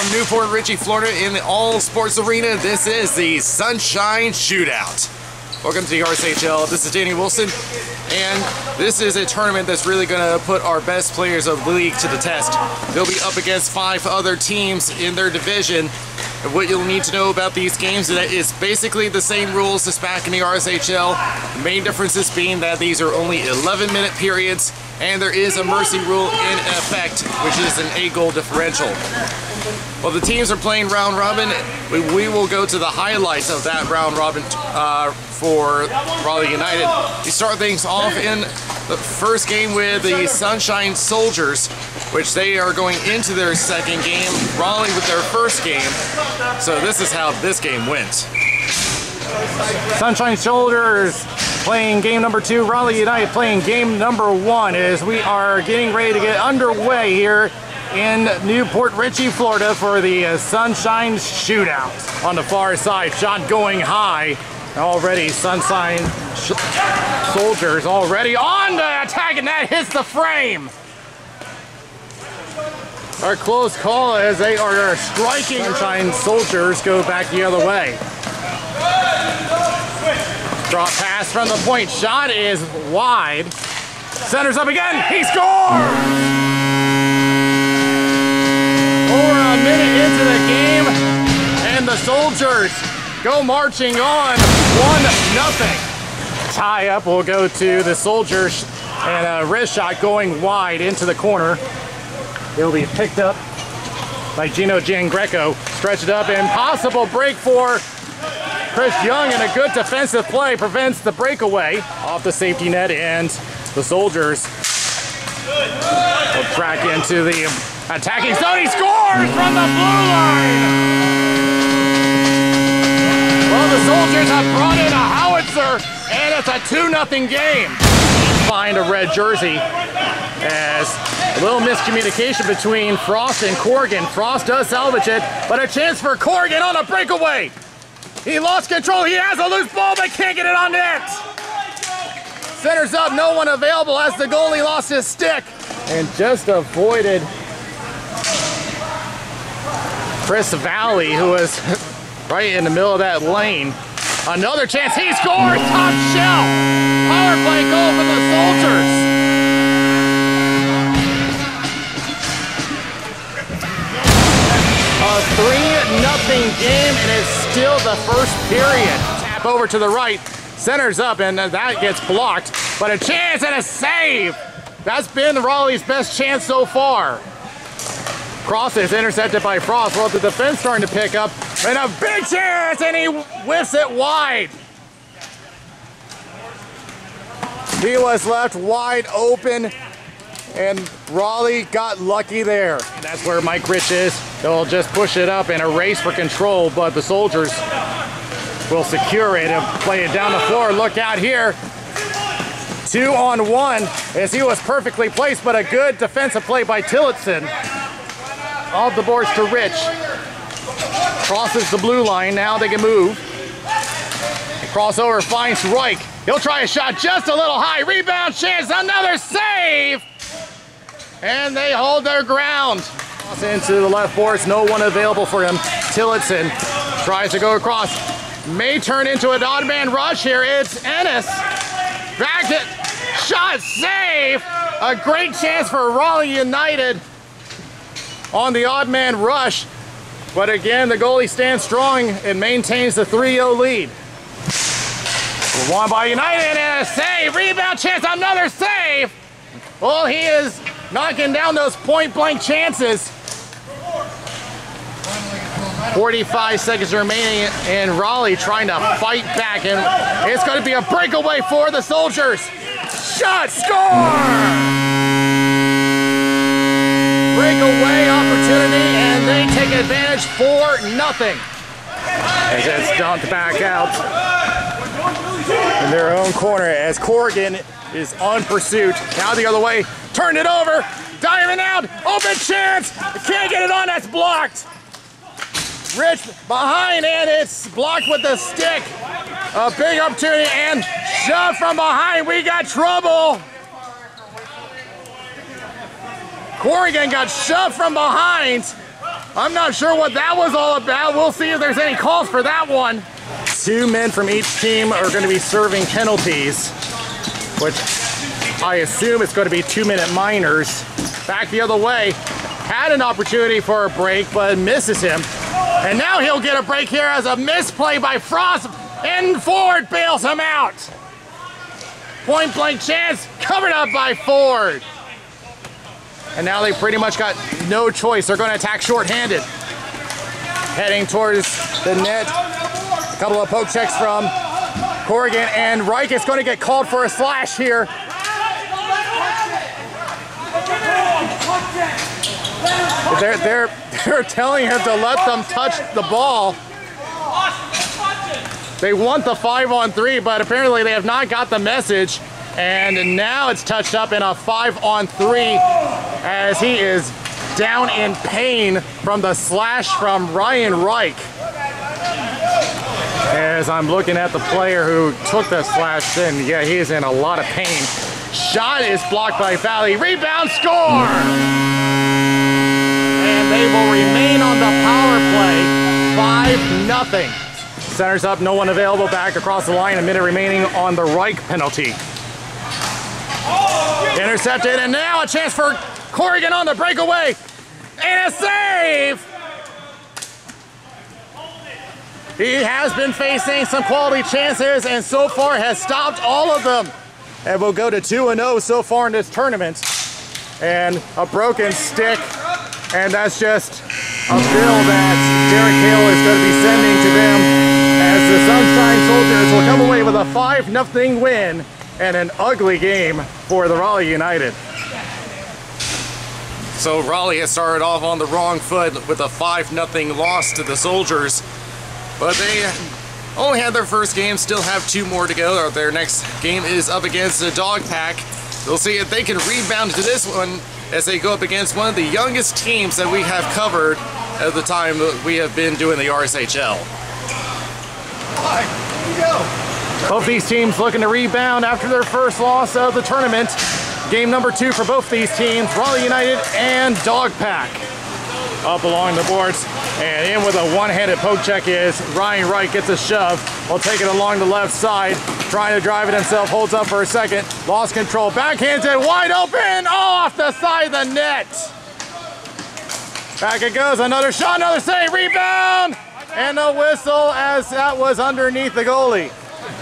from Newport Richey, Florida in the All Sports Arena. This is the Sunshine Shootout. Welcome to the RSHL. This is Danny Wilson, and this is a tournament that's really going to put our best players of the league to the test. They'll be up against 5 other teams in their division. And what you'll need to know about these games is that it's basically the same rules as back in the RSHL. The main differences being that these are only 11-minute periods, and there is a mercy rule in effect, which is an 8-goal differential. While the teams are playing round robin, we will go to the highlights of that round robin for Raleigh United. We start things off in the first game with the Sunshine Soldiers, which they are going into their second game. Raleigh with their first game. So this is how this game went. Sunshine Soldiers playing game number 2, Raleigh United playing game number 1 as we are getting ready to get underway here in Newport Richey, Florida for the Sunshine Shootout. On the far side, shot going high. Already Sunshine Soldiers already on the attack, and that hits the frame. Our close call as they are striking. Sunshine Soldiers go back the other way. Drop pass from the point. Shot is wide. Centers up again. He scores! Over a minute into the game, and the Soldiers go marching on 1-0. Tie up will go to the Soldiers, and a wrist shot going wide into the corner. It'll be picked up by Gino Giangreco. Stretch it up, impossible break for Chris Young, and a good defensive play prevents the breakaway off the safety net, and the Soldiers will track into the attacking zone. He scores from the blue line! Well, the Soldiers have brought in a howitzer, and it's a 2-0 game. Find a red jersey as a little miscommunication between Frost and Corrigan. Frost does salvage it, but a chance for Corrigan on a breakaway. He lost control. He has a loose ball, but can't get it on net. Centers up, no one available as the goalie lost his stick and just avoided Chris Valley, who was right in the middle of that lane. Another chance, he scores, top shelf. Power play goal for the Soldiers. A 3-0 game, and it's still the first period. Tap over to the right, centers up, and that gets blocked. But a chance and a save. That's been Raleigh's best chance so far. Cross is intercepted by Frost. Well, the defense starting to pick up, and a big chance, and he whiffs it wide. He was left wide open, and Raleigh got lucky there. And that's where Mike Rich is. They'll just push it up and a race for control, but the Soldiers will secure it and play it down the floor. Look out here. 2-on-1 as he was perfectly placed, but a good defensive play by Tillotson. Off the boards to Rich. Crosses the blue line. Now they can move. Crossover finds Reich. He'll try a shot just a little high. Rebound chance. Another save. And they hold their ground. Cross into the left boards. No one available for him. Tillotson tries to go across. May turn into an odd man rush here. It's Ennis. Back it. Shot, save. A great chance for Raleigh United on the odd man rush. But again, the goalie stands strong and maintains the 3-0 lead. Won by United, and a save. Rebound chance, another save. Well, he is knocking down those point-blank chances. 45 seconds remaining, and Raleigh trying to fight back, and it's going to be a breakaway for the Soldiers. Shot, score! Breakaway opportunity, and they take advantage 4-0. As it's dumped back out in their own corner as Corrigan is on pursuit. Now the other way, turn it over, diving out, open chance, can't get it on, that's blocked. Rich behind, and it's blocked with the stick. A big opportunity, and shove from behind, we got trouble. Corrigan got shoved from behind, I'm not sure what that was all about. We'll see if there's any calls for that one. 2 men from each team are going to be serving penalties, which I assume it's going to be 2-minute minors. Back the other way. Had an opportunity for a break, but misses him. And now he'll get a break here as a misplay by Frost, and Ford bails him out. Point blank chance, covered up by Ford. And now they pretty much got no choice. They're going to attack shorthanded. Heading towards the net. A couple of poke checks from Corrigan, and Reich is going to get called for a slash here. They're telling him to let them touch the ball. They want the 5-on-3, but apparently they have not got the message. And now it's touched up in a 5-on-3 as he is down in pain from the slash from Ryan Reich. As I'm looking at the player who took the slash, then yeah, he is in a lot of pain. Shot is blocked by Valley. Rebound, score! And they will remain on the power play, 5-0. Centers up, no one available, back across the line, a minute remaining on the Reich penalty. Intercepted, and now a chance for Corrigan on the breakaway. And a save! He has been facing some quality chances and so far has stopped all of them. And we'll go to 2-0 so far in this tournament. And a broken stick, and that's just a bill that Derek Hale is going to be sending to them as the Sunshine Soldiers will come away with a 5-0 win and an ugly game for the Raleigh United. So Raleigh has started off on the wrong foot with a 5-0 loss to the Soldiers, but they only had their first game, still have 2 more to go. Their next game is up against the Dog Pack. We'll see if they can rebound to this one as they go up against one of the youngest teams that we have covered at the time that we have been doing the RSHL. All right, here we go. Both these teams looking to rebound after their first loss of the tournament. Game number 2 for both these teams, Raleigh United and Dog Pack. Up along the boards and in with a one-handed poke check is Ryan Wright, gets a shove. Will take it along the left side, trying to drive it himself, holds up for a second, lost control, backhands it wide open, off the side of the net. Back it goes, another shot, another save, rebound, and a whistle as that was underneath the goalie.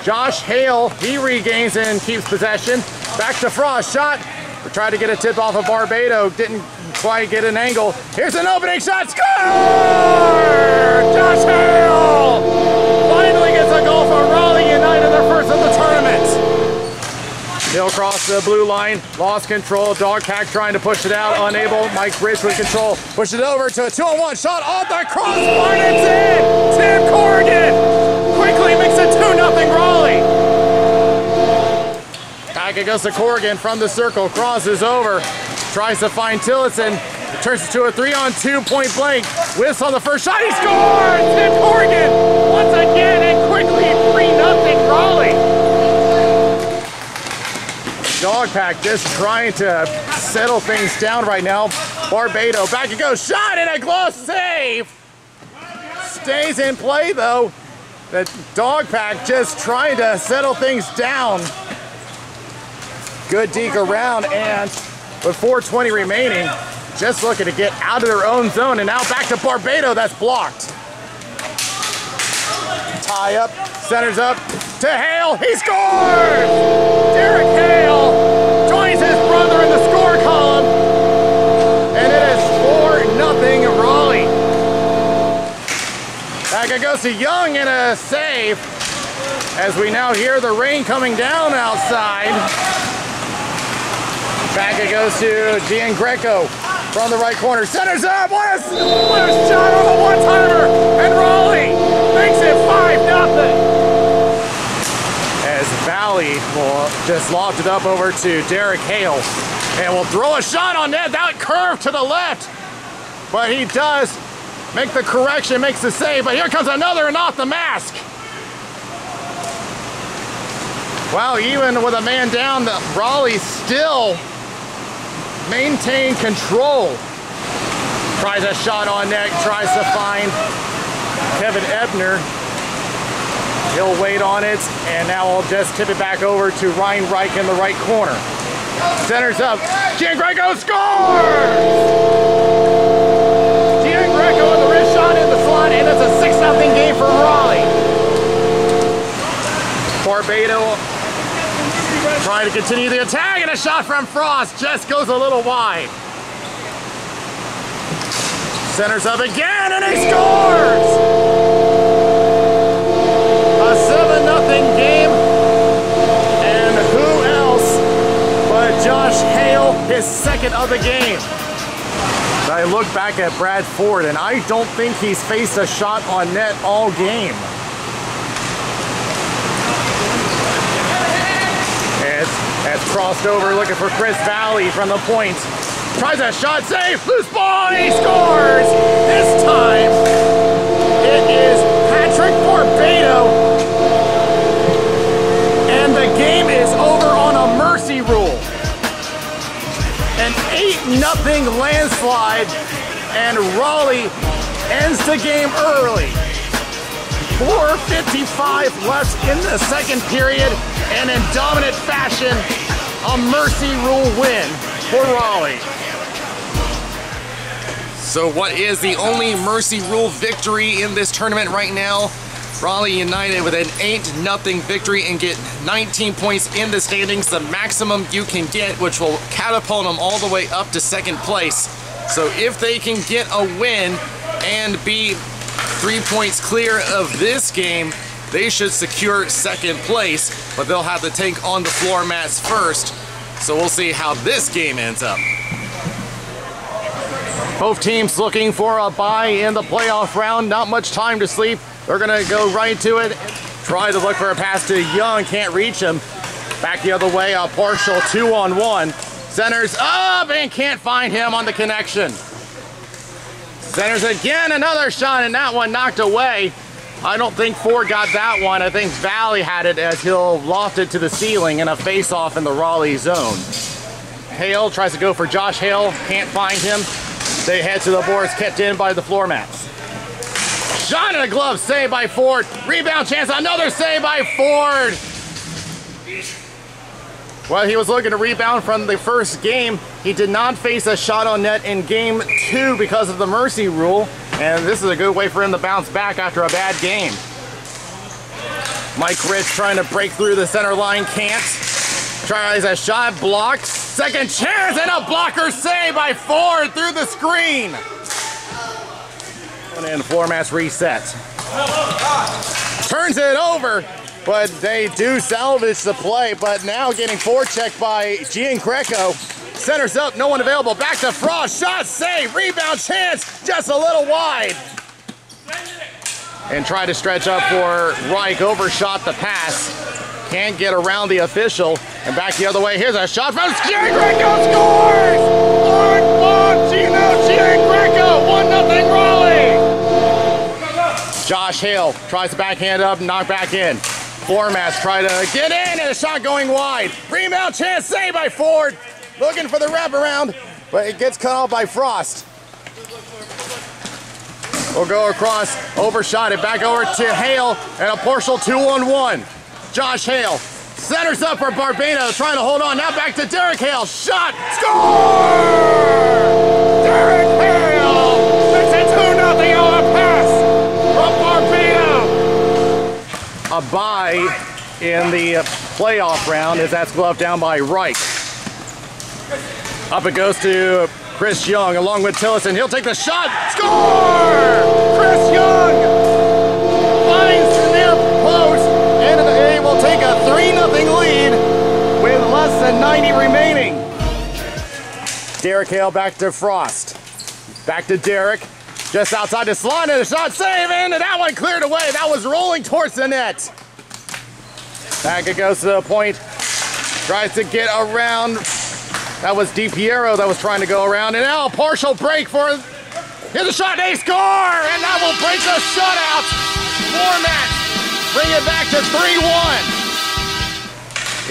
Josh Hale, he regains and keeps possession. Back to Frost, shot. We tried to get a tip off of Barbado, didn't quite get an angle. Here's an opening shot, score! Josh Hale finally gets a goal for Raleigh United, their first of the tournament. He'll cross the blue line, lost control. Dog Pack trying to push it out, unable. Mike Bridge with control, push it over to a 2-on-1 shot off the crossbar, and it's in! Tim Corrigan quickly makes it 2-0 Raleigh. Back it goes to Corrigan from the circle, crosses over, tries to find Tillotson, turns it to a 3-on-2 point blank. Whiffs on the first shot, he scores! Tim Corrigan once again, and quickly 3-0 Raleigh. Dog Pack just trying to settle things down right now. Barbado, back it goes, shot and a glove save! Stays in play though. The Dog Pack just trying to settle things down. Good deke around, and with 4:20 remaining, just looking to get out of their own zone, and now back to Barbado, that's blocked. Tie up, centers up to Hale, he scores! Derek Hale joins his brother in the score column, and it is 4-0 Raleigh. Back it goes to Young in a save, as we now hear the rain coming down outside. Back it goes to Gian Greco from the right corner. Centers up, what a shot on the one-timer, and Raleigh makes it 5-0. As Valley will just loft it up over to Derek Hale, and will throw a shot on net, that curve to the left, but he does make the correction, makes the save, but here comes another and off the mask. Wow, even with a man down, Raleigh still maintain control. Tries a shot on net, tries to find Kevin Ebner. He'll wait on it, and now we'll just tip it back over to Ryan Reich in the right corner. Centers up. Giangreco scores! Giangreco with the wrist shot in the slot, and it's a 6-0 game for Raleigh. Barbado trying to continue the attack, and a shot from Frost just goes a little wide. Centers up again, and he scores! A 7-0 game, and who else but Josh Hale, his second of the game. I look back at Brad Ford, and I don't think he's faced a shot on net all game. It's crossed over, looking for Chris Valley from the point. Tries a shot, save, loose ball, and he scores! This time, it is Patrick Barbado, and the game is over on a mercy rule. An 8-0 landslide, and Raleigh ends the game early. 4:55 left in the second period, and in dominant fashion, a mercy rule win for Raleigh. So what is the only mercy rule victory in this tournament right now? Raleigh United with an 8-0 victory and get 19 points in the standings, the maximum you can get, which will catapult them all the way up to second place. So if they can get a win and be 3 points clear of this game, they should secure second place, but they'll have to take on the floor mats first. So we'll see how this game ends up. Both teams looking for a bye in the playoff round. Not much time to sleep. They're gonna go right to it. Try to look for a pass to Young, can't reach him. Back the other way, a partial 2-on-1. Centers up and can't find him on the connection. Centers again, another shot, and that one knocked away. I don't think Ford got that one. I think Valley had it as he'll loft it to the ceiling in a face-off in the Raleigh zone. Hale tries to go for Josh Hale, can't find him. They head to the boards, kept in by the floor mats. Shot in a glove, save by Ford. Rebound chance, another save by Ford. Well, he was looking to rebound from the first game. He did not face a shot on net in game 2 because of the mercy rule. And this is a good way for him to bounce back after a bad game. Mike Rich trying to break through the center line, can't. Tries a shot, blocked. Second chance, and a blocker save by Ford through the screen. And the floor mats reset. Turns it over, but they do salvage the play. But now getting forechecked by Giangreco. Centers up, no one available. Back to Frost, shot, save, rebound chance, just a little wide. And try to stretch up for Reich, overshot the pass. Can't get around the official. And back the other way, here's a shot from Giangreco, scores! Giangreco, 1-0 Raleigh! Josh Hale tries to backhand up, knock back in. Formats try to get in, and a shot going wide. Rebound chance, saved by Ford. Looking for the wraparound, but it gets cut off by Frost. We'll go across, overshot it, back over to Hale, and a partial 2-on-1. Josh Hale centers up for Barbado, trying to hold on. Now back to Derek Hale. Shot, score! Derek Hale makes it 2-0 on a pass from Barbado. A bye in the playoff round as that's gloved down by Reich. Up it goes to Chris Young along with Tillotson. He'll take the shot. Score! Chris Young finds the near post, and they will take a 3-0 lead with less than 90 remaining. Derek Hale back to Frost. Back to Derek. Just outside the slot, and a shot save, and that one cleared away. That was rolling towards the net. Back it goes to the point. Tries to get around. That was DiPiero that was trying to go around, and now a partial break for, here's a shot, they score, and that will break the shutout. Format, bring it back to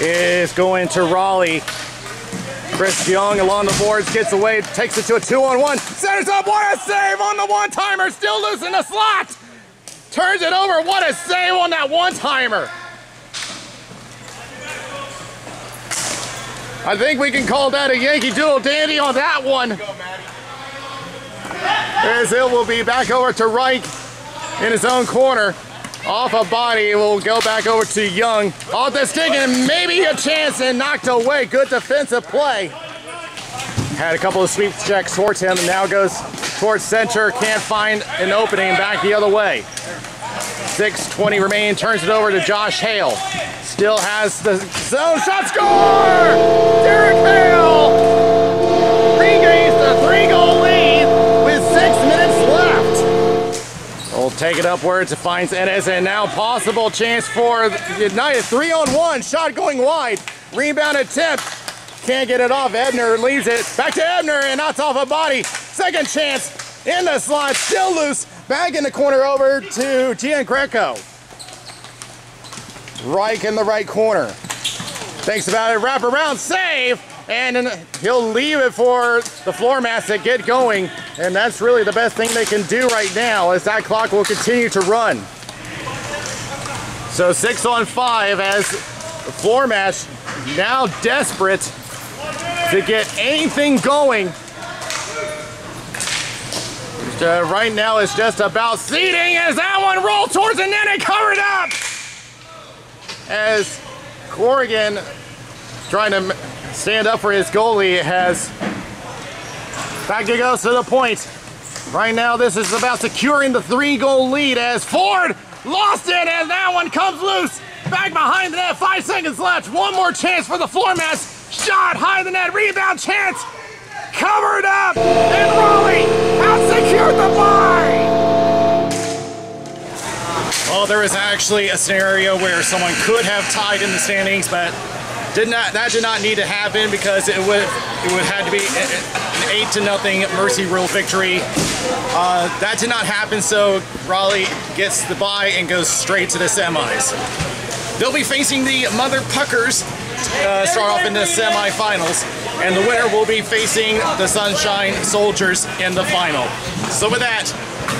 3-1. Is going to Raleigh. Chris Young along the boards, gets away, takes it to a 2-on-1, centers up, what a save on the one-timer, still loose in the slot! Turns it over, what a save on that one-timer! I think we can call that a Yankee Doodle Dandy on that one. As it will be back over to Reich in his own corner. Off a body, it will go back over to Young. Off the stick and maybe a chance and knocked away. Good defensive play. Had a couple of sweep checks towards him and now goes towards center. Can't find an opening and back the other way. 6:20 remaining, turns it over to Josh Hale. Still has the zone shot, score! Derek Hale regains the 3-goal lead with 6 minutes left. We'll take it upwards, it finds Ennis, and now possible chance for United. 3-on-1, shot going wide. Rebound attempt, can't get it off. Ebner leaves it, back to Ebner and knocks off a body. Second chance in the slot, still loose. Back in the corner over to Gian Greco. Reich in the right corner. Thinks about it, wrap around, save, and he'll leave it for the floor mass to get going. And that's really the best thing they can do right now as that clock will continue to run. So 6-on-5 as the floor match now desperate to get anything going. Right now it's just about seeding as that one rolled towards the net and covered up. As Corrigan, trying to stand up for his goalie, has back he goes to the point. Right now this is about securing the 3-goal lead as Ford lost it and that one comes loose. Back behind the net, 5 seconds left. One more chance for the floor mass. Shot high of the net, rebound chance. Covered up, and Raleigh out-secured the fight! Well, there was actually a scenario where someone could have tied in the standings, but that did not need to happen because it would have to be an 8-0 mercy rule victory. That did not happen, so Raleigh gets the bye and goes straight to the semis. They'll be facing the Mother Puckers, start off in the semifinals, and the winner will be facing the Sunshine Soldiers in the final. So with that,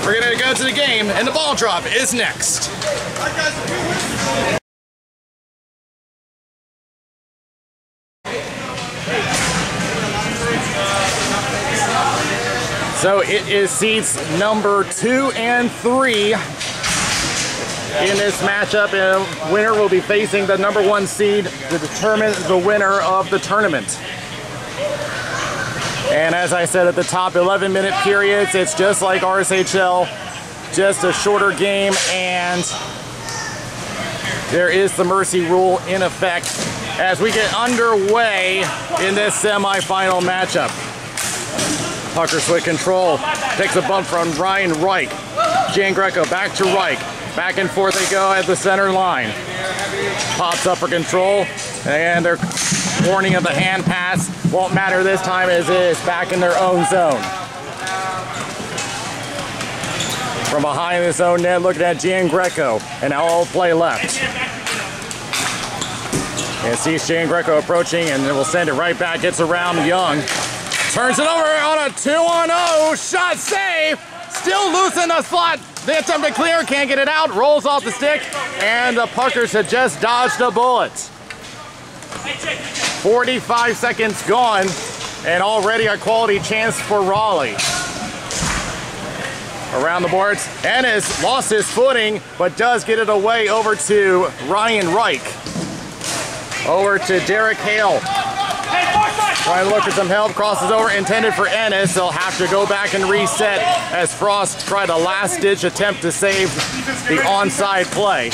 we're going to go to the game, and the ball drop is next. So it is seeds number 2 and 3 in this matchup, and the winner will be facing the number 1 seed to determine the winner of the tournament. And as I said at the top, 11-minute periods. It's just like RSHL, just a shorter game, and there is the mercy rule in effect as we get underway in this semifinal matchup. Puckers with control, takes a bump from Ryan Reich. Gian Greco back to Reich. Back and forth they go at the center line. Pops up for control, and they're warning of the hand pass. Won't matter this time as it is back in their own zone. From behind his own net, looking at Gian Greco, and all play left. And sees Gian Greco approaching, and it will send it right back. Gets around Young. Turns it over on a 2-on-0. Shot save. Still loose in the slot. They attempt to clear, can't get it out. Rolls off the stick, and the Puckers had just dodged a bullet. 45 seconds gone, and already a quality chance for Raleigh. Around the boards, Ennis lost his footing, but does get it away over to Ryan Reich. Over to Derek Hale. Trying to look for some help, crosses over, intended for Ennis. They'll have to go back and reset as Frost tried a last-ditch attempt to save the onside play.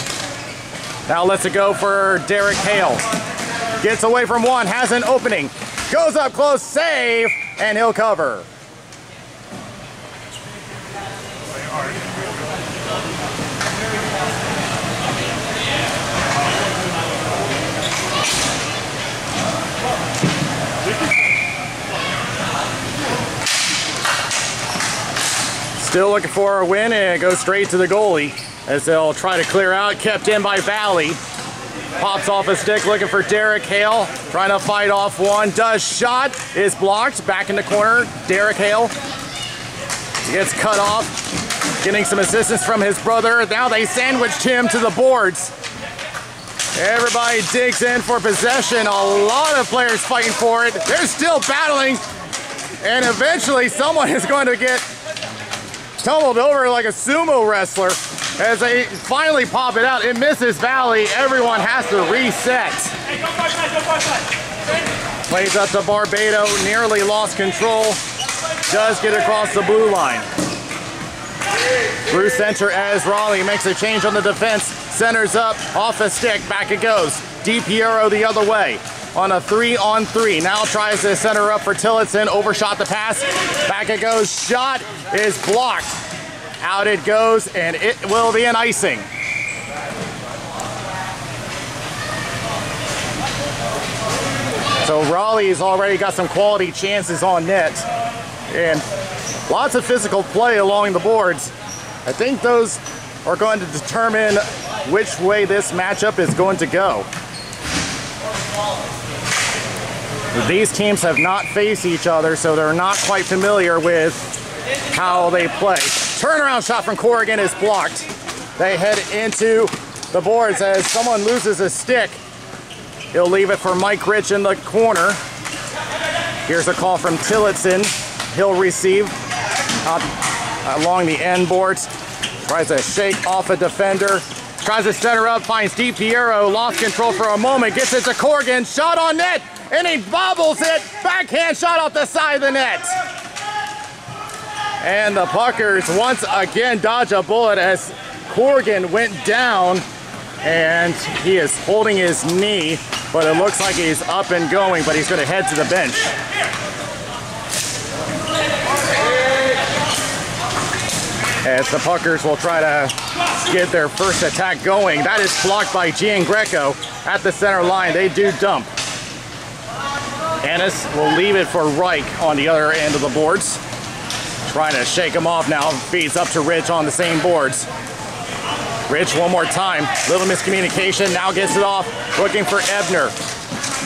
Now lets it go for Derek Hale. Gets away from one, has an opening. Goes up close, save, and he'll cover. Still looking for a win, and it goes straight to the goalie as they'll try to clear out. Kept in by Valley. Pops off a stick, looking for Derek Hale. Trying to fight off one. Does shot. Is blocked. Back in the corner. Derek Hale gets cut off. Getting some assistance from his brother. Now they sandwiched him to the boards. Everybody digs in for possession. A lot of players fighting for it. They're still battling. And eventually someone is going to get tumbled over like a sumo wrestler. As they finally pop it out, it misses Valley. Everyone has to reset. Plays up to Barbado, nearly lost control. Does get across the blue line. Through center as Raleigh makes a change on the defense. Centers up, off a stick, back it goes. DiPiero the other way on a 3-on-3. Now tries to center up for Tillotson. Overshot the pass. Back it goes. Shot is blocked. Out it goes, and it will be an icing. So Raleigh's already got some quality chances on net. And lots of physical play along the boards. I think those are going to determine which way this matchup is going to go. These teams have not faced each other, so they're not quite familiar with how they play. Turnaround shot from Corrigan is blocked. They head into the boards as someone loses a stick. He'll leave it for Mike Rich in the corner. Here's a call from Tillotson. He'll receive along the end boards. Tries to shake off a defender. Tries to center up, finds DiPiero. Lost control for a moment. Gets it to Corrigan. Shot on net. And he bobbles it. Backhand shot off the side of the net. And the Puckers once again dodge a bullet as Corrigan went down. And he is holding his knee. But it looks like he's up and going. But he's going to head to the bench. As the Puckers will try to get their first attack going. That is blocked by Giangreco at the center line. They do dump. Ennis will leave it for Reich on the other end of the boards. Trying to shake him off now. Feeds up to Rich on the same boards. Rich one more time. Little miscommunication. Now gets it off. Looking for Ebner.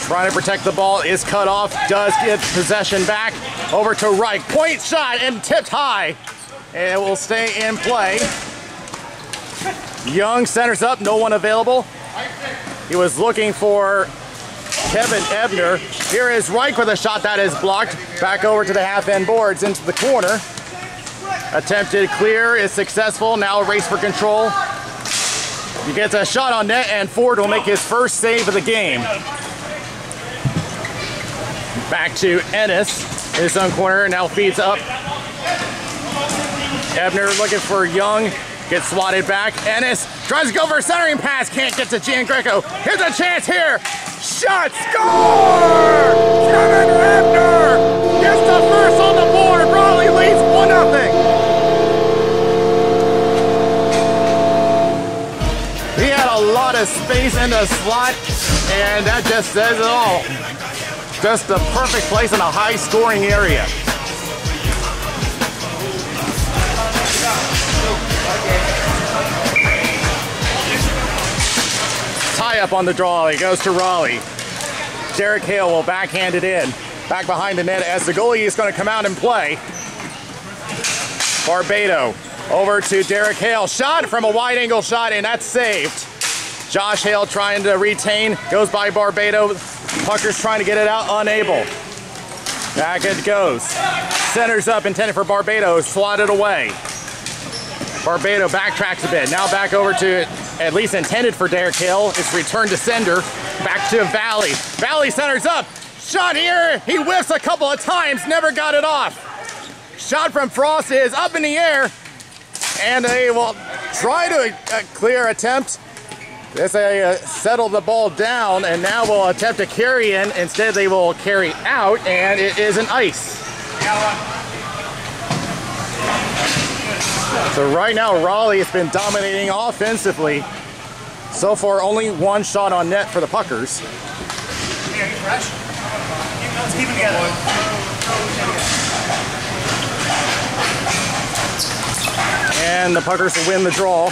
Trying to protect the ball. Is cut off. Does get possession back. Over to Reich. Point shot and tipped high. And it will stay in play. Young centers up, no one available. He was looking for Kevin Ebner. Here is Reich with a shot that is blocked. Back over to the half-end boards into the corner. Attempted clear is successful. Now a race for control. He gets a shot on net and Ford will make his first save of the game. Back to Ennis. In his own corner, now feeds up. Ebner looking for Young, gets swatted back. Ennis tries to go for a centering pass, can't get to Giangreco. Here's a chance here. Shot, score! Kevin Ebner gets the first on the board. Raleigh leads 1-0. He had a lot of space in the slot, and that just says it all. Just the perfect place in a high-scoring area. Tie up on the draw. He goes to Raleigh. Derek Hale will backhand it in. Back behind the net as the goalie is going to come out and play. Barbado over to Derek Hale. Shot from a wide angle shot, and that's saved. Josh Hale trying to retain. Goes by Barbado. Pucker's trying to get it out. Unable. Back it goes. Centers up, intended for Barbado. Swatted away. Barbado backtracks a bit. Now back over to, at least intended for Derek Hale. It's returned to sender. Back to Valley. Valley centers up. Shot here. He whiffs a couple of times. Never got it off. Shot from Frost is up in the air. And they will try to clear attempt. They settle the ball down and now will attempt to carry in. Instead they will carry out and it is an ice. So right now Raleigh has been dominating offensively. So far only one shot on net for the Puckers. Let's keep it together. And the Puckers will win the draw.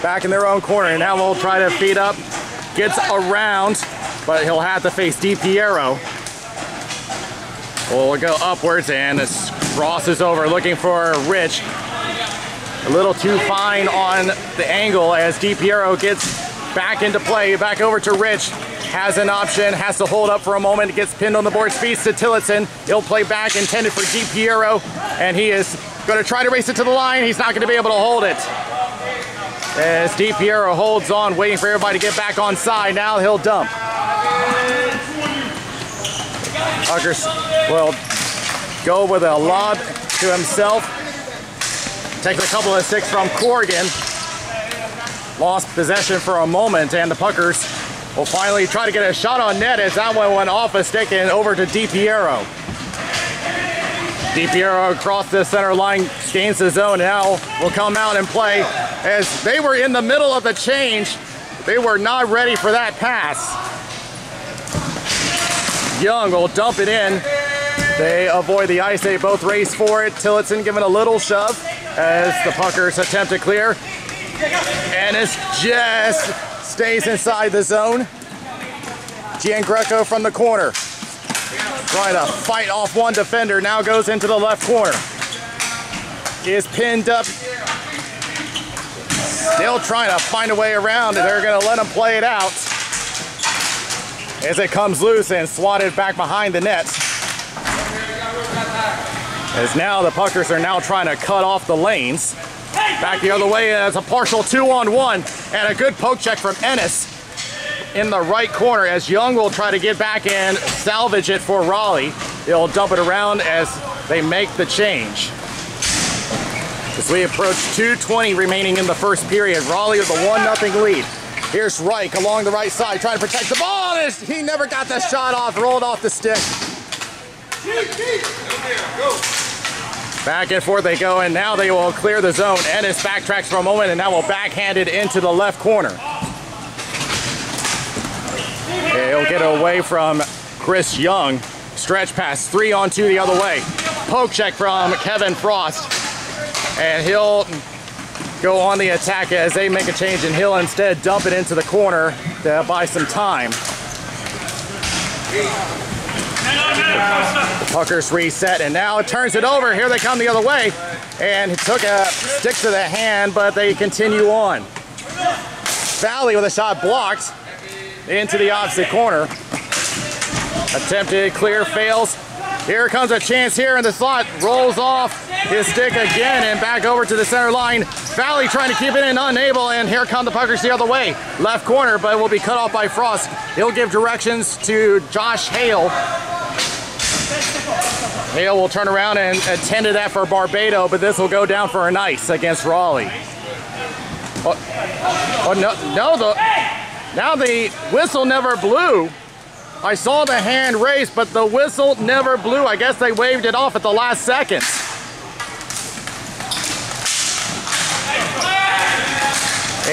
Back in their own corner. Now we'll try to feed up gets around, but he'll have to face DiPiero. We'll go upwards, and this crosses over, looking for Rich. A little too fine on the angle as DiPiero gets back into play, back over to Rich. Has an option, has to hold up for a moment, gets pinned on the board, speeds to Tillotson. He'll play back, intended for DiPiero, and he is going to try to race it to the line. He's not going to be able to hold it. As DiPiero holds on, waiting for everybody to get back on side. Now he'll dump. Puckers will go with a lob to himself. Takes a couple of sticks from Corrigan. Lost possession for a moment, and the Puckers will finally try to get a shot on net as that one went off a stick and over to DiPiero. DiPiero across the center line, gains the zone. Now will come out and play as they were in the middle of the change. They were not ready for that pass. Young will dump it in. They avoid the ice. They both race for it. Tillotson giving a little shove as the Puckers attempt to clear. Ennis just stays inside the zone. Giangreco from the corner, trying to fight off one defender, now goes into the left corner. Is pinned up. Still trying to find a way around, and they're going to let him play it out as it comes loose and swatted back behind the net. As now the Puckers are now trying to cut off the lanes. Back the other way as a partial 2-on-1, and a good poke check from Ennis in the right corner as Young will try to get back and salvage it for Raleigh. They'll dump it around as they make the change. As we approach 2:20 remaining in the first period, Raleigh with a 1-0 lead. Here's Reich along the right side trying to protect the ball. He never got the shot off, rolled off the stick. Back and forth they go, and now they will clear the zone. Ennis backtracks for a moment, and now will backhand it into the left corner. He'll get away from Chris Young. Stretch pass, 3-on-2 the other way. Poke check from Kevin Frost. And he'll go on the attack as they make a change, and he'll instead dump it into the corner to buy some time. The Puckers reset, and now it turns it over. Here they come the other way, and it took a stick to the hand, but they continue on. Valley with a shot blocked into the opposite corner. Attempted clear, fails. Here comes a chance here in the slot, rolls off his stick again and back over to the center line. Valley trying to keep it in, unable, and here come the Puckers the other way. Left corner, but will be cut off by Frost. He'll give directions to Josh Hale. Hale will turn around and attend to that for Barbado, but this will go down for an ice against Raleigh. Now the whistle never blew. I saw the hand raised, but the whistle never blew. I guess they waved it off at the last second.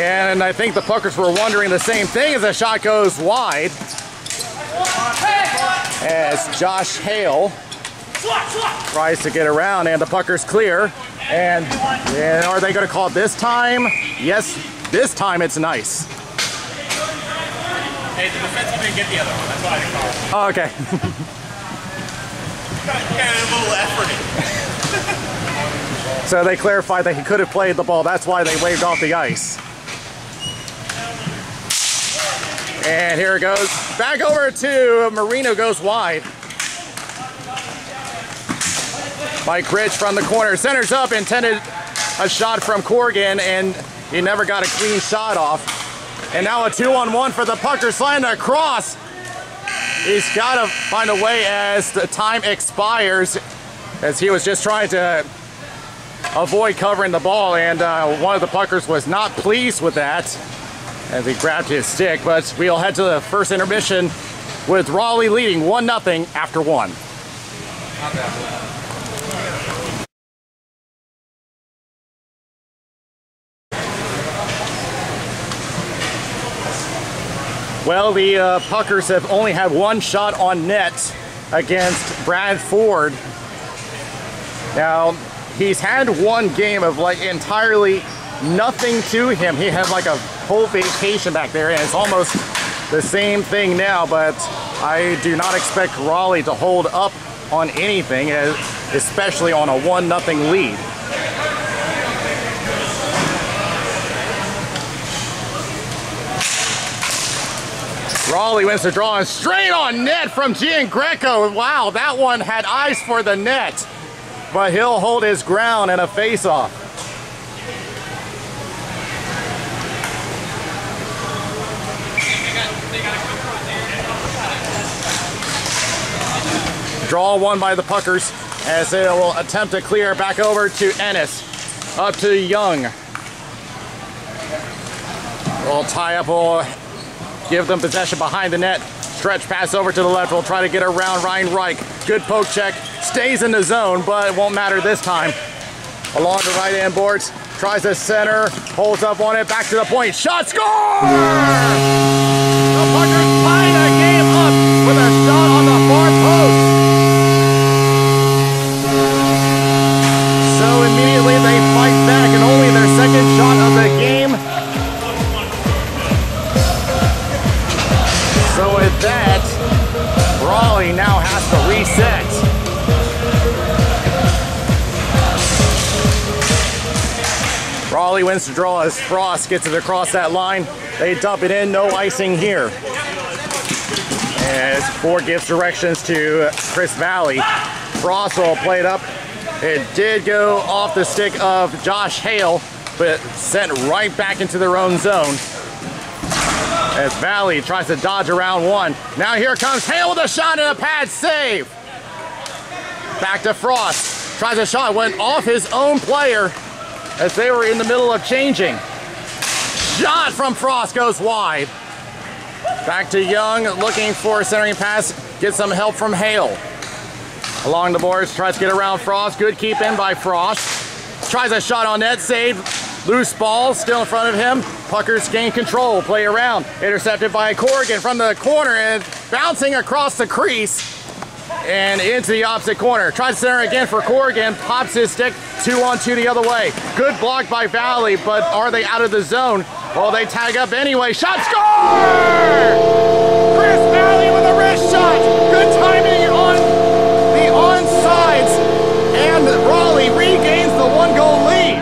And I think the Puckers were wondering the same thing as the shot goes wide. As Josh Hale tries to get around, and the Puckers clear. And are they going to call it this time? Yes, this time it's nice. Hey, the defenseman didn't get the other one. That's why they called it. Oh, okay. Got a little effort in. So they clarified that he could have played the ball. That's why they waved off the ice. And here it goes. Back over to Marino, goes wide. Mike Rich from the corner. Centers up, intended a shot from Corrigan, and he never got a clean shot off. And now a 2-on-1 for the Puckers, sliding across. He's got to find a way as the time expires, as he was just trying to avoid covering the ball, and one of the Puckers was not pleased with that as he grabbed his stick. But we'll head to the first intermission with Raleigh leading 1-0 after 1. Well, the Puckers have only had one shot on net against Brad Ford. Now, he's had one game of like entirely nothing to him. He had like a whole vacation back there, and it's almost the same thing now, but I do not expect Raleigh to hold up on anything, especially on a 1-0 lead. Raleigh wins the draw and straight on net from Giangreco. Wow, that one had eyes for the net, but he'll hold his ground in a face-off. Draw won by the Puckers as they will attempt to clear back over to Ennis. Up to Young. We'll tie up, will give them possession behind the net. Stretch pass over to the left. We'll try to get around Ryan Reich. Good poke check. Stays in the zone, but it won't matter this time. Along the right hand boards. Tries to center. Holds up on it. Back to the point. Shot, score! The Puckers tie the game up with a shot on the far post. So immediately they fight back, and only their second shot of the game. So with that, Raleigh now has to reset. Raleigh wins the draw as Frost gets it across that line. They dump it in, no icing here. As Ford gives directions to Chris Valley. Frost will play it up. It did go off the stick of Josh Hale, but sent right back into their own zone. As Valley tries to dodge around one. Now here comes Hale with a shot and a pad save. Back to Frost. Tries a shot, went off his own player as they were in the middle of changing. Shot from Frost goes wide. Back to Young, looking for a centering pass. Get some help from Hale. Along the boards, tries to get around Frost. Good keep in by Frost. Tries a shot on net, save. Loose ball still in front of him. Puckers gain control, play around. Intercepted by Corrigan from the corner and bouncing across the crease and into the opposite corner. Tries to center again for Corrigan, pops his stick, 2-on-2 the other way. Good block by Valley, but are they out of the zone? Well, they tag up anyway. Shot, score! Chris Valley with a wrist shot. Good timing on the onsides, and Raleigh regains the 1-goal lead.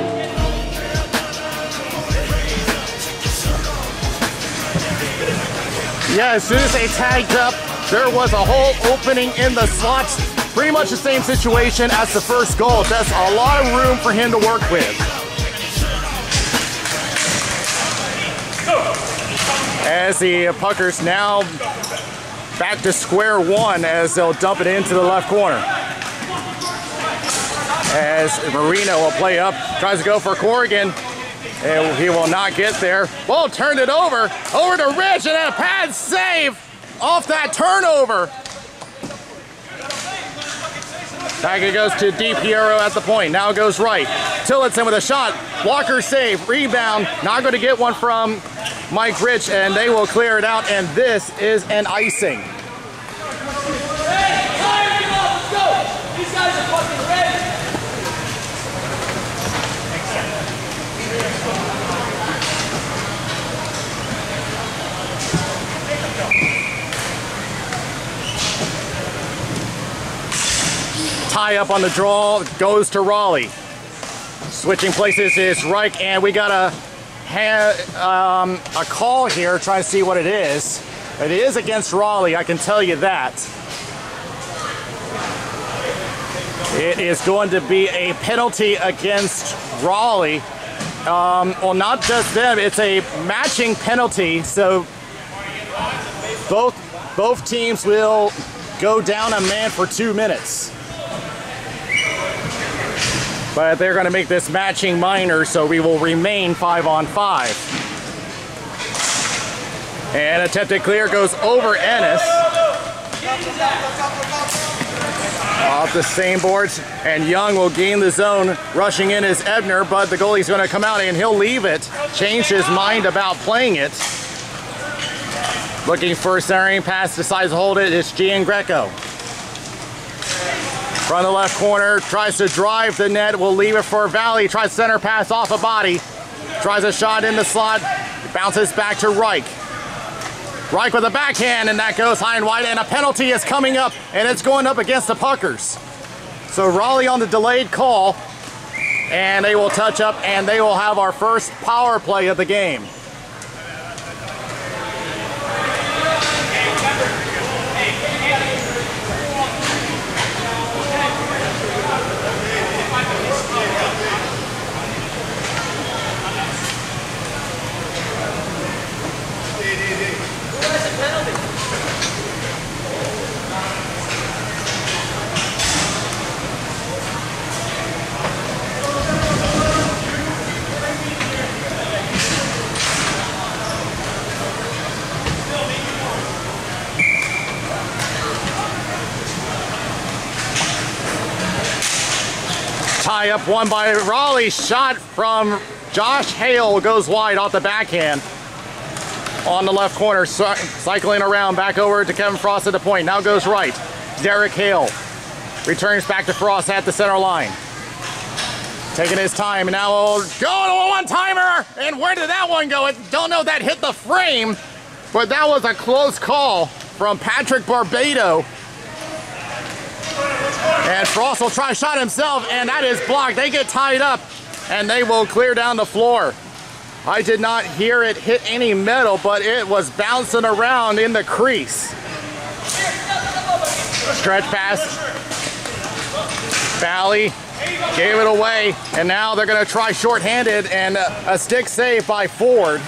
Yeah, as soon as they tagged up, there was a whole opening in the slots. Pretty much the same situation as the first goal. That's a lot of room for him to work with. As the Puckers now back to square one as they'll dump it into the left corner. As Marino will play up, tries to go for Corrigan. And he will not get there. Well, turned it over to Rich, and a pad save off that turnover. Back it goes to DiPiero at the point. Now it goes right. Tillotson with a shot. Walker save. Rebound. Not going to get one from Mike Rich, and they will clear it out, and this is an icing. Hey, let's go! These guys are fucking ready! Tie up on the draw goes to Raleigh. Switching places is Reich, and we got a call here. Try to see what it is. It is against Raleigh, I can tell you that. It is going to be a penalty against Raleigh. Well, not just them, it's a matching penalty, so both teams will go down a man for 2 minutes. But they're going to make this matching minor, so we will remain 5-on-5. And attempted clear goes over Ennis. Off the same boards, and Young will gain the zone. Rushing in is Ebner, but the goalie's going to come out and he'll leave it. Change his mind about playing it. Looking for a centering pass, decides to hold it. It's Giangreco. From the left corner, tries to drive the net, will leave it for Valley, tries center pass off a body, tries a shot in the slot, bounces back to Reich. Reich with a backhand, and that goes high and wide, and a penalty is coming up, and it's going up against the Puckers. So Raleigh on the delayed call, and they will touch up, and they will have our first power play of the game. Tie up one by Raleigh. Shot from Josh Hale goes wide off the backhand on the left corner. Cycling around back over to Kevin Frost at the point. Now goes right. Derek Hale returns back to Frost at the center line. Taking his time, and now we'll go to a one-timer. And where did that one go? I don't know if that hit the frame, but that was a close call from Patrick Barbado. And Frost will try a shot himself, and that is blocked. They get tied up, and they will clear down the floor. I did not hear it hit any metal, but it was bouncing around in the crease. Stretch pass. Bally gave it away, and now they're going to try shorthanded, and a stick save by Ford.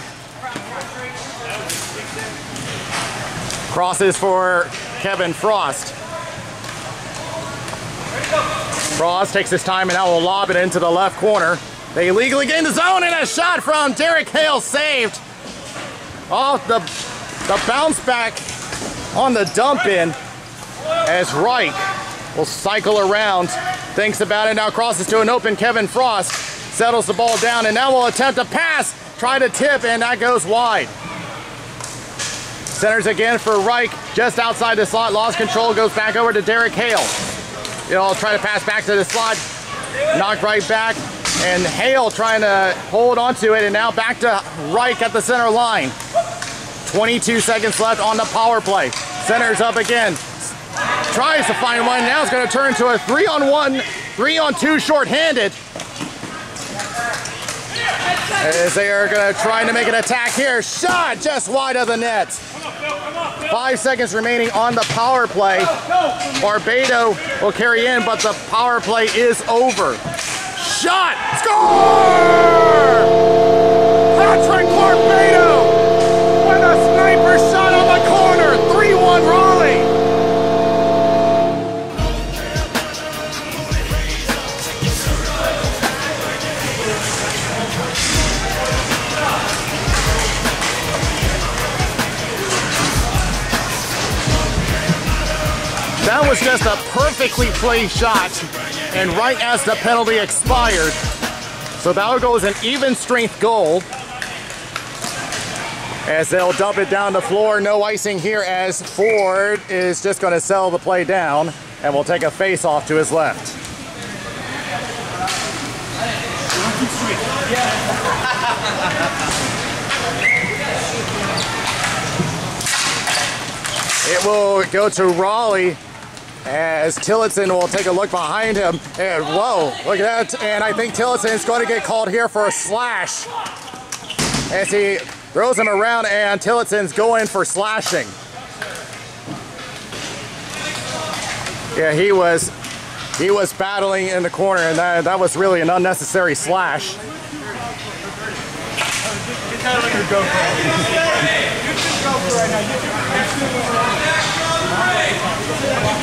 Crosses for Kevin Frost. Frost takes his time and now will lob it into the left corner. They illegally gain the zone, and a shot from Derek Hale saved off the bounce back on the dump in as Reich will cycle around, thinks about it, now crosses to an open Kevin Frost, settles the ball down, and now will attempt a pass, try to tip, and that goes wide. Centers again for Reich, just outside the slot, lost control, goes back over to Derek Hale. He'll try to pass back to the slot, knocked right back, and Hale trying to hold onto it, and now back to Reich at the center line. 22 seconds left on the power play. Centers up again, tries to find one, now it's going to turn to a 3-on-1, 3-on-2 shorthanded. As they are going to try to make an attack here. Shot just wide of the net. 5 seconds remaining on the power play. Barbado will carry in, but the power play is over. Shot! Score! Patrick Barbado with a sniper shot on the corner. 3-1 Raleigh. That was just a perfectly placed shot, and right as the penalty expired. So that goes an even strength goal. As they'll dump it down the floor, no icing here as Ford is just going to settle the play down and will take a face off to his left. It will go to Raleigh as Tillotson will take a look behind him. And whoa, look at that. And I think Tillotson is going to get called here for a slash as he throws him around, and Tillotson's going for slashing. Yeah, he was battling in the corner, and that was really an unnecessary slash.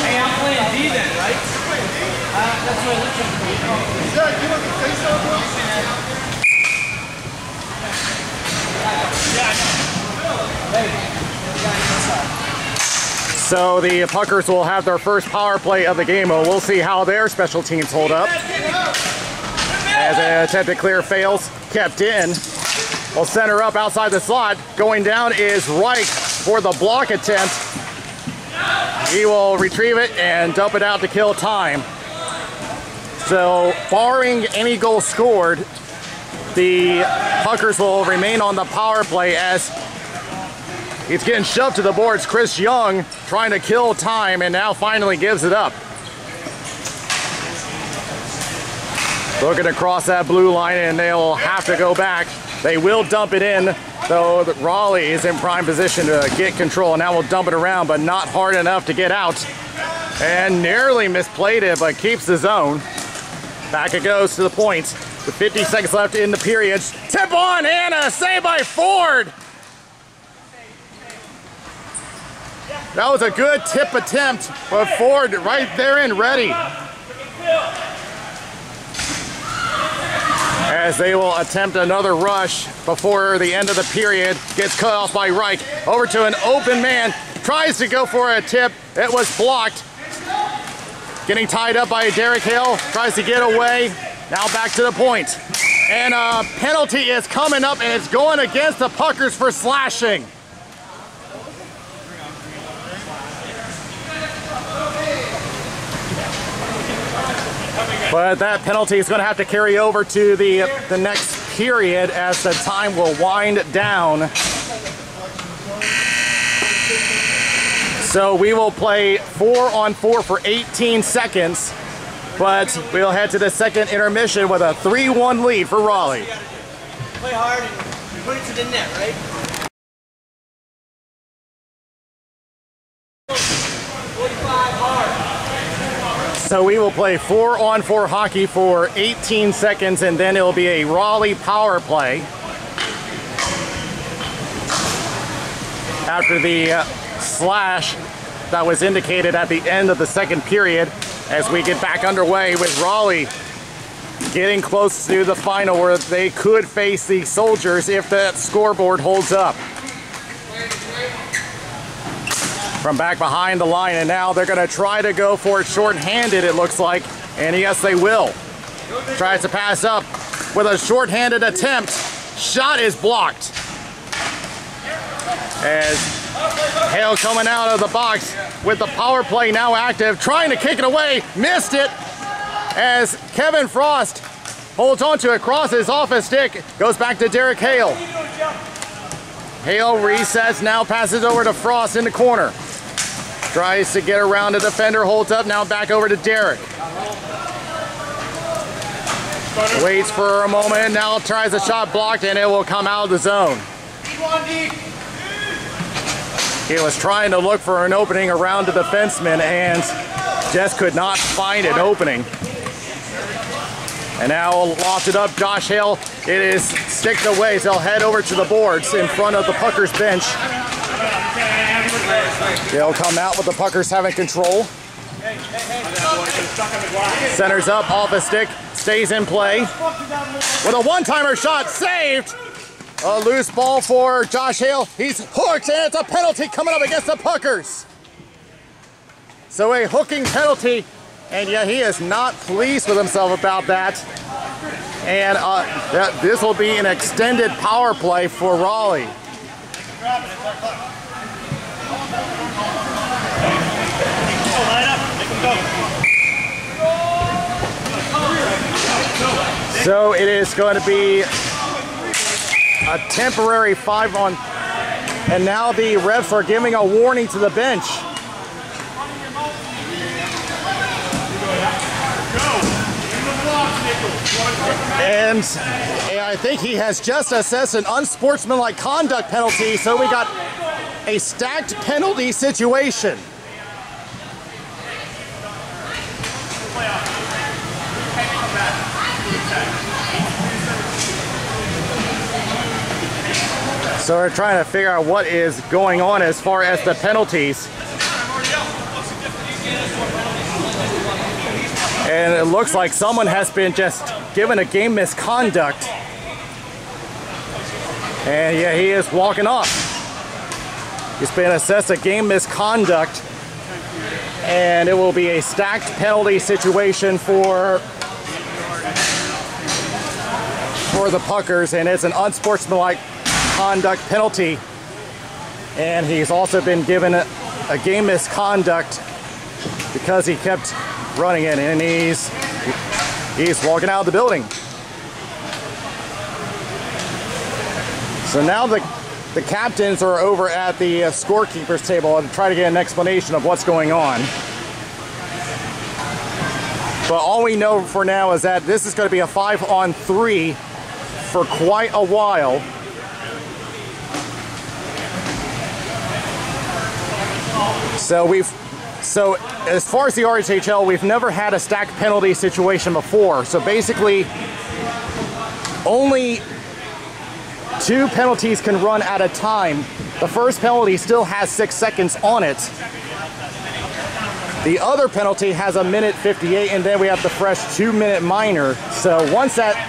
Hey, I'm playing D then, right? That's what I looked at. Zach, you want the face off, bro? So the Puckers will have their first power play of the game, and we'll see how their special teams hold up. As an attempted clear fails, kept in. Will center up outside the slot. Going down is Reich for the block attempt. He will retrieve it and dump it out to kill time. So, barring any goal scored, the Puckers will remain on the power play as He's getting shoved to the boards. Chris Young trying to kill time and now finally gives it up. Looking across that blue line and they'll have to go back. They will dump it in, though Raleigh is in prime position to get control. Now we'll dump it around, but not hard enough to get out. And nearly misplayed it, but keeps the zone. Back it goes to the point. With 50 seconds left in the period. Tip on and a save by Ford. That was a good tip attempt, but Ford right there and ready. As they will attempt another rush before the end of the period. Gets cut off by Reich. Over to an open man. Tries to go for a tip. It was blocked. Getting tied up by Derek Hale. Tries to get away. Now back to the point. And a penalty is coming up and it's going against the Puckers for slashing. But that penalty is going to have to carry over to the next period as the time will wind down. So we will play 4-on-4 for 18 seconds, but we'll head to the second intermission with a 3-1 lead for Raleigh. Play hard and put it to the net, right? So we will play 4-on-4 hockey for 18 seconds and then it will be a Raleigh power play. After the slash that was indicated at the end of the second period, as we get back underway with Raleigh getting close to the final where they could face the Soldiers if that scoreboard holds up. From back behind the line, and now they're going to try to go for it short-handed, it looks like, and yes, they will. Tries to pass up with a short-handed attempt. Shot is blocked. As Hale coming out of the box with the power play now active, trying to kick it away, missed it, as Kevin Frost holds on to it, crosses off his stick, goes back to Derek Hale. Hale resets, now passes over to Frost in the corner. Tries to get around the defender, holds up, now back over to Derek. Waits for a moment, now tries a shot blocked and it will come out of the zone. He was trying to look for an opening around the defenseman and just could not find an opening. And now lofted up Josh Hale. It is sticked away, so he'll head over to the boards in front of the Puckers bench. They'll come out with the Puckers having control. Centers up off the stick, stays in play. With a one-timer shot, saved. A loose ball for Josh Hale. He's hooked and it's a penalty coming up against the Puckers. So a hooking penalty, and yet he is not pleased with himself about that. And this will be an extended power play for Raleigh. So it is going to be a temporary 5-on, and now the refs are giving a warning to the bench. And I think he has just assessed an unsportsmanlike conduct penalty, so we got a stacked penalty situation. So we're trying to figure out what is going on as far as the penalties. And it looks like someone has been just given a game misconduct. And yeah, he is walking off. He's been assessed a game misconduct. And it will be a stacked penalty situation for the Puckers, and it's an unsportsmanlike conduct penalty. And he's also been given a game misconduct because he kept running it, and he's walking out of the building. So now the the captains are over at the scorekeeper's table and try to get an explanation of what's going on. But all we know for now is that this is going to be a 5-on-3 for quite a while. So as far as the RHHL, we've never had a stacked penalty situation before. So basically, only 2 penalties can run at a time. The first penalty still has 6 seconds on it. The other penalty has a minute 58, and then we have the fresh 2-minute minor. So once that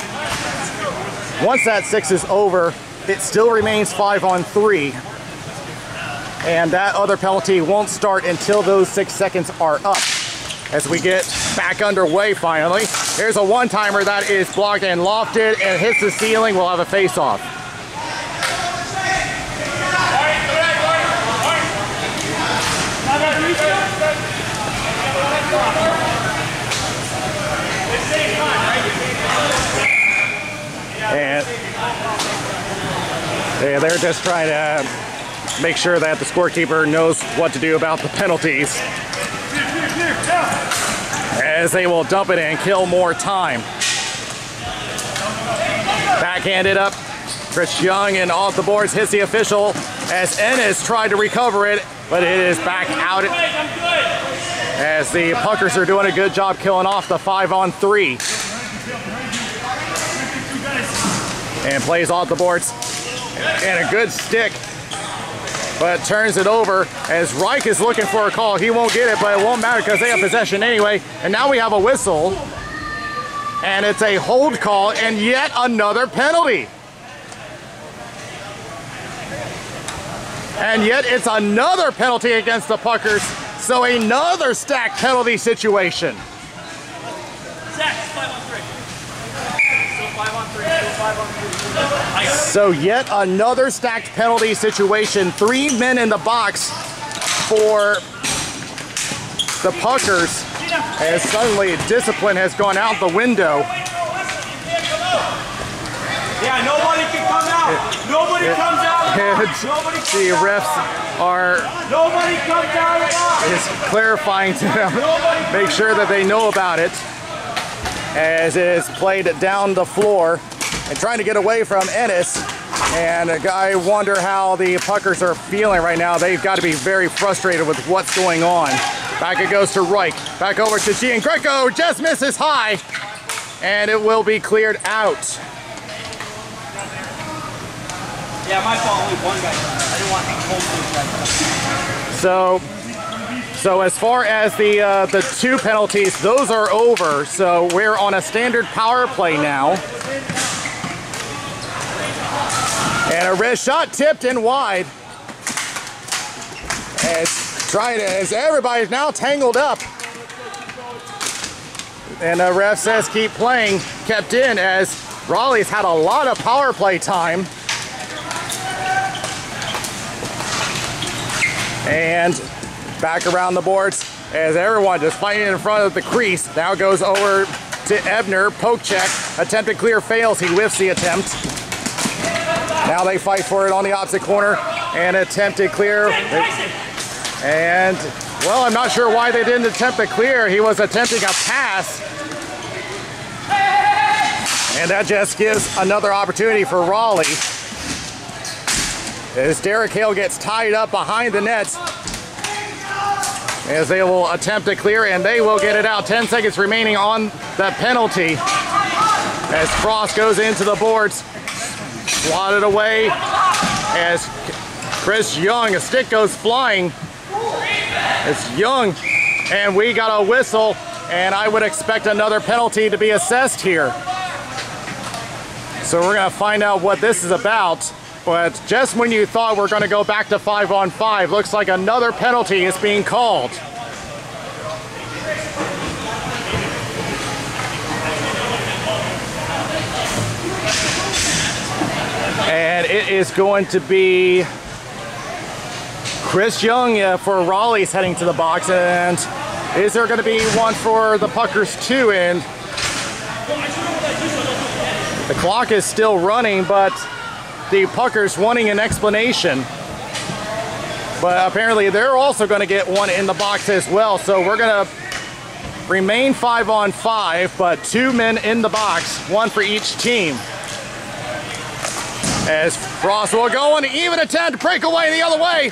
6 is over, it still remains 5-on-3. And that other penalty won't start until those 6 seconds are up. As we get back underway finally. Here's a one-timer that is blocked and lofted and hits the ceiling. We'll have a face-off. And yeah, they're just trying to make sure that the scorekeeper knows what to do about the penalties, as they will dump it and kill more time. Backhanded up, Chris Young, and off the boards hits the official as Ennis tried to recover it, but it is back out as the Puckers are doing a good job killing off the 5-on-3. And plays off the boards, and a good stick, but turns it over as Reich is looking for a call. He won't get it, but it won't matter because they have possession anyway. And now we have a whistle, and it's a hold call, and yet another penalty. And yet it's another penalty against the Puckers, so another stacked penalty situation. So yet another stacked penalty situation. 3 men in the box for the Puckers, as suddenly discipline has gone out the window. Yeah, nobody can come out. Nobody comes out. The refs are is clarifying to them, make sure that they know about it, as it is played down the floor and trying to get away from Ennis. And I wonder how the Puckers are feeling right now. They've got to be very frustrated with what's going on. Back it goes to Reich. Back over to G, and Greco just misses high, and it will be cleared out. Yeah, my fault. Only one guy. I didn't want to hold guys. So as far as the 2 penalties, those are over. So we're on a standard power play now. And a wrist shot tipped in wide. As everybody's now tangled up. And the ref says keep playing, kept in, as Raleigh's had a lot of power play time. And back around the boards as everyone just fighting in front of the crease. Now goes over to Ebner, poke check, attempted clear fails, he whiffs the attempt. Now they fight for it on the opposite corner, and attempted clear. And, well, I'm not sure why they didn't attempt the clear. He was attempting a pass. And that just gives another opportunity for Raleigh, as Derek Hale gets tied up behind the nets, as they will attempt to clear, and they will get it out. 10 seconds remaining on the penalty, as Frost goes into the boards, swatted away, as Chris Young, a stick goes flying. It's Young, and we got a whistle, and I would expect another penalty to be assessed here. So we're gonna find out what this is about. But just when you thought we're going to go back to 5-on-5, looks like another penalty is being called. And it is going to be Chris Young for Raleigh's heading to the box. And is there going to be one for the Puckers too? And the clock is still running, but the Puckers wanting an explanation. But apparently they're also going to get one in the box as well. So we're going to remain 5-on-5, but 2 men in the box, 1 for each team. As Frost will go on an even attempt to break away the other way.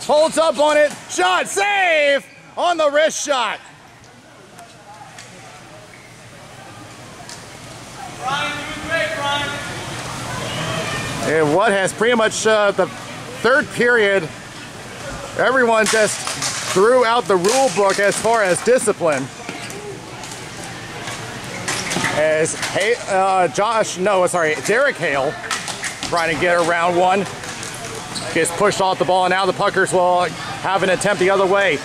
Holds up on it. Shot, save on the wrist shot. Brian, doing great, Brian. And what has pretty much the third period, everyone just threw out the rule book as far as discipline. As Derek Hale trying to get around one. Gets pushed off the ball, and now the Puckers will have an attempt the other way.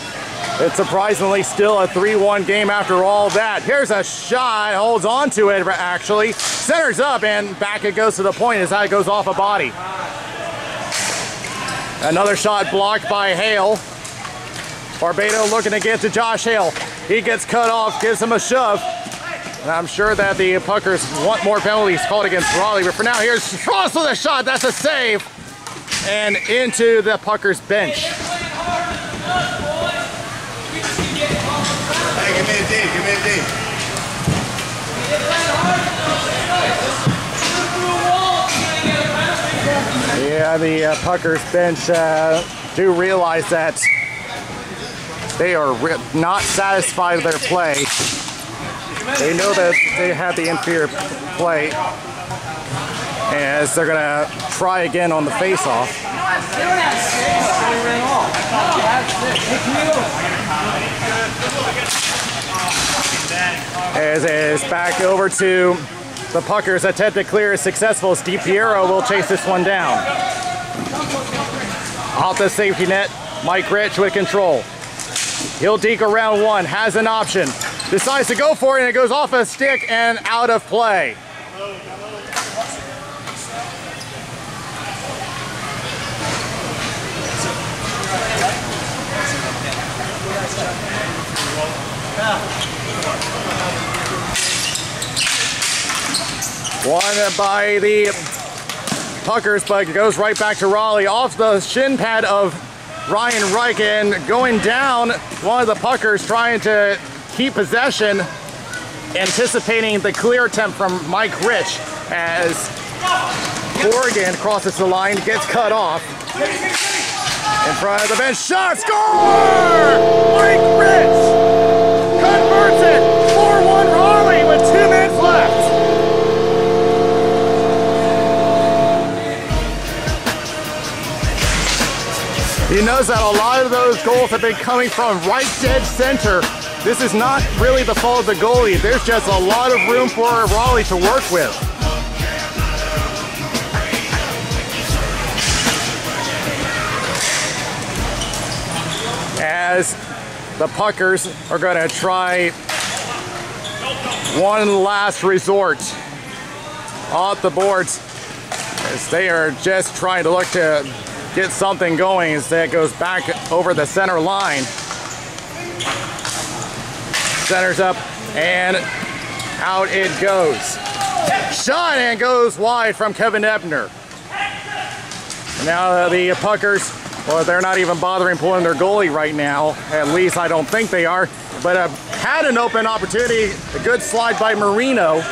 It's surprisingly still a 3-1 game after all that. Here's a shot, holds on to it actually. Centers up, and back it goes to the point as that goes off a body. Another shot blocked by Hale. Barbato looking to get to Josh Hale. He gets cut off, gives him a shove. And I'm sure that the Puckers want more penalties called against Raleigh, but for now, here's Frost with a shot. That's a save. And into the Puckers bench. Hey, give me a D, give me a D. Yeah, the Puckers bench do realize that they are not satisfied with their play. They know that they have the inferior play, as they're going to try again on the face-off. As is back over to the Puckers. Attempt to clear is successful. Steve Piero will chase this one down. Off the safety net, Mike Rich with control. He'll deke around one, has an option. Decides to go for it, and it goes off a stick and out of play. One by the Puckers, but it goes right back to Raleigh. Off the shin pad of Ryan Reich, and going down, one of the Puckers trying to keep possession, anticipating the clear attempt from Mike Rich as Corrigan crosses the line, gets cut off. In front of the bench, shot, score! Mike Rich converts it, 4-1 Raleigh with 2 minutes left. He knows that a lot of those goals have been coming from right dead center. This is not really the fault of the goalie. There's just a lot of room for Raleigh to work with. As the Puckers are going to try one last resort off the boards, as they are just trying to look to get something going, as that goes back over the center line. Centers up and out it goes. Shot and goes wide from Kevin Ebner. And now the Puckers, well, they're not even bothering pulling their goalie right now. At least I don't think they are. But had an open opportunity. A good slide by Marino.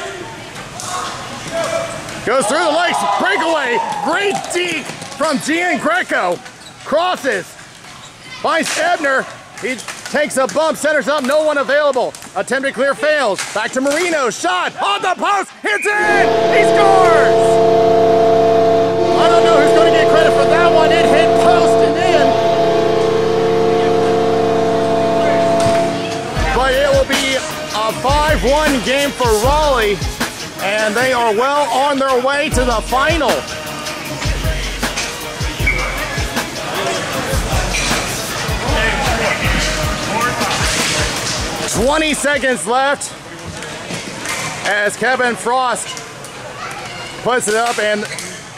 Goes through the legs. Breakaway. Great deke from Gian Greco. Crosses. Finds Ebner. He takes a bump. Centers up. No one available. Attempt to clear fails. Back to Marino. Shot. On the post. Hits in. He scores. I don't know who's going to get credit for that one. It hit post and in. But it will be a 5-1 game for Raleigh, and they are well on their way to the final. 20 seconds left as Kevin Frost puts it up and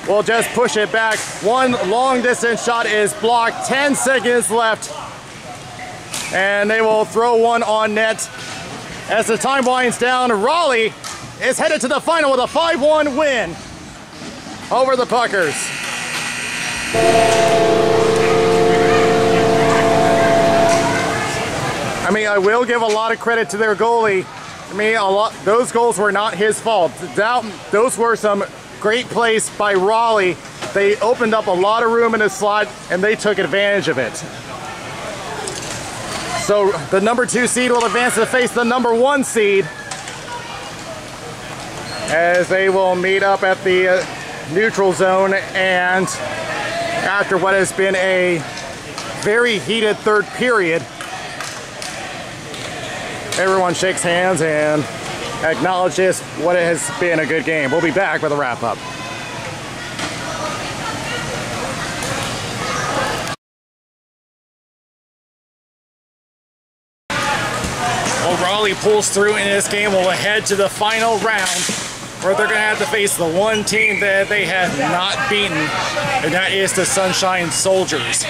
will just push it back. One long distance shot is blocked. 10 seconds left. And they will throw one on net. As the time winds down, Raleigh is headed to the final with a 5-1 win over the Puckers. I mean, I will give a lot of credit to their goalie. I mean, those goals were not his fault. Those were some great plays by Raleigh. They opened up a lot of room in the slot, and they took advantage of it. So the number 2 seed will advance to face the number 1 seed as they will meet up at the neutral zone. And after what has been a very heated third period, everyone shakes hands and acknowledges what has been a good game. We'll be back with a wrap-up. Well, Raleigh pulls through in this game. We'll head to the final round where they're going to have to face the one team that they have not beaten, and that is the Sunshine Soldiers.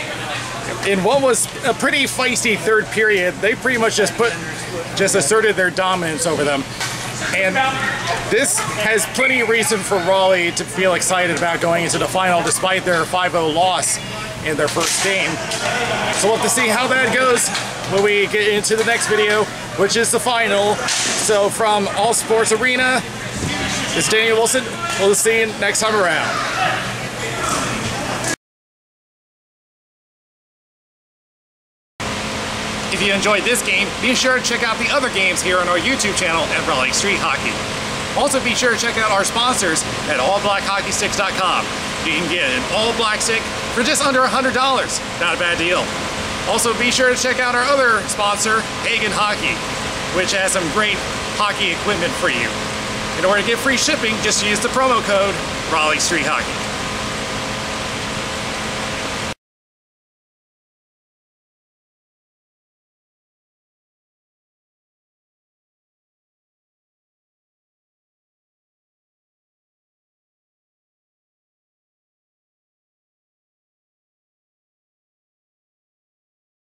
In what was a pretty feisty third period, they pretty much just asserted their dominance over them. And this has plenty of reason for Raleigh to feel excited about going into the final despite their 5-0 loss in their first game. So we'll have to see how that goes when we get into the next video, which is the final. So from All Sports Arena, it's Daniel Wilson. We'll see you next time around. If you enjoyed this game, be sure to check out the other games here on our YouTube channel at Raleigh Street Hockey. Also be sure to check out our sponsors at allblackhockeysticks.com. You can get an all-black stick for just under $100. Not a bad deal. Also be sure to check out our other sponsor, Hagen Hockey, which has some great hockey equipment for you. In order to get free shipping, just use the promo code Raleigh Street Hockey.